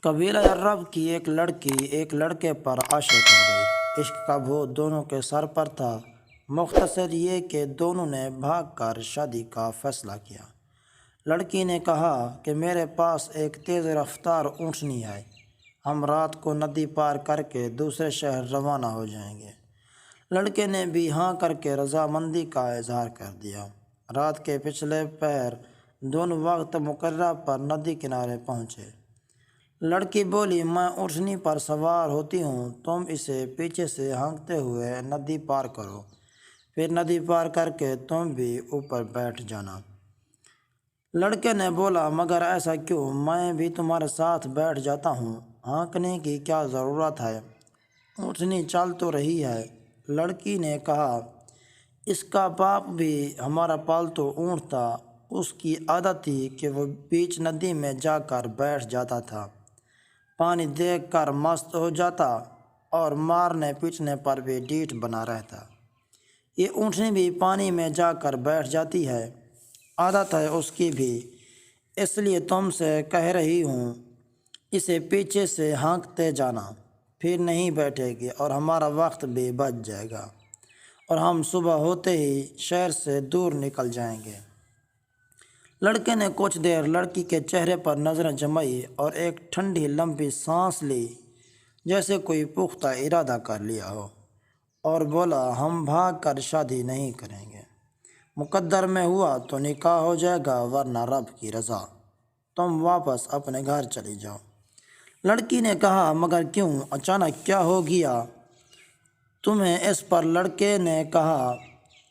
قبیلہ عرب کی ایک لڑکی ایک لڑکے پر عاشق ہو گئی۔ عشق کا بھوت دونوں کے سر پر تھا۔ مختصر یہ کہ دونوں نے بھاگ کر شادی کا فیصلہ کیا۔ لڑکی نے کہا کہ میرے پاس ایک تیز رفتار اونٹنی ہے، ہم رات کو ندی پار کر کے دوسرے شہر روانہ ہو جائیں گے۔ لڑکے نے بھی ہاں کر کے رضامندی کا اظہار کر دیا۔ رات کے پچھلے پہر دونوں وقت مقررہ پر ندی کنارے پہنچے۔ لڑکی بولی، میں اونٹنی پر سوار ہوتی ہوں، تم اسے پیچھے سے ہانکتے ہوئے ندی پار کرو، پھر ندی پار کر کے تم بھی اوپر بیٹھ جانا۔ لڑکے نے بولا، مگر ایسا کیوں؟ میں بھی تمہارے ساتھ بیٹھ جاتا ہوں، ہانکنے کی کیا ضرورت ہے؟ اونٹنی چل تو رہی ہے۔ لڑکی نے کہا، اس کا باپ بھی ہمارا پالتو اونٹ تھا، اس کی عادت تھی کہ وہ بیچ ندی میں جا کر بیٹھ جاتا تھا، پانی دیکھ کر مست ہو جاتا اور مارنے پیٹنے پر بھی ڈھیٹ بنا رہتا۔ یہ اونٹنی بھی پانی میں جا کر بیٹھ جاتی ہے، عادت ہے اس کی بھی، اس لیے تم سے کہہ رہی ہوں اسے پیچھے سے ہانکتے جانا، پھر نہیں بیٹھے گی اور ہمارا وقت بھی بچ جائے گا اور ہم صبح ہوتے ہی شہر سے دور نکل جائیں گے۔ لڑکے نے کچھ دیر لڑکی کے چہرے پر نظریں جمائی اور ایک ٹھنڈی لمبی سانس لی، جیسے کوئی پختہ ارادہ کر لیا ہو، اور بولا، ہم بھاگ کر شادی نہیں کریں گے، مقدر میں ہوا تو نکاح ہو جائے گا، ورنہ رب کی رضا، تم واپس اپنے گھر چلی جاؤ۔ لڑکی نے کہا، مگر کیوں؟ اچانک کیا ہو گیا تمہیں اس پر؟ لڑکے نے کہا،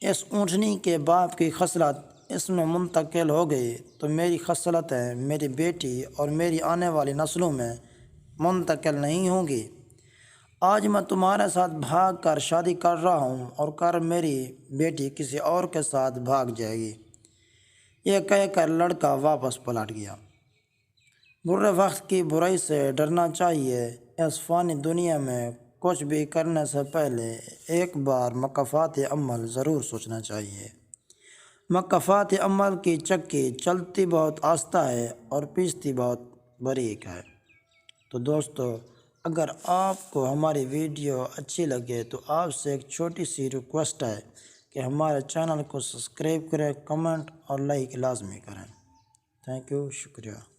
اس اونٹنی کے باپ کی خصلت اس میں منتقل ہو گئی تو میری خصلتیں میری بیٹی اور میری آنے والی نسلوں میں منتقل نہیں ہوں گی۔ آج میں تمہارے ساتھ بھاگ کر شادی کر رہا ہوں اور کل میری بیٹی کسی اور کے ساتھ بھاگ جائے گی۔ یہ کہہ کر لڑکا واپس پلٹ گیا۔ برے وقت کی برائی سے ڈرنا چاہیے۔ اس فانی دنیا میں کچھ بھی کرنے سے پہلے ایک بار مکافات عمل ضرور سوچنا چاہیے۔ مکافات عمل کی چکی چلتی بہت آہستہ ہے اور پیستی بہت باریک ہے۔ تو دوستو، اگر آپ کو ہماری ویڈیو اچھی لگے تو آپ سے ایک چھوٹی سی ریکویسٹ ہے کہ ہمارے چینل کو سبسکرائب کریں، کمنٹ اور لائک لازمی کریں۔ تھینک یو، شکریہ۔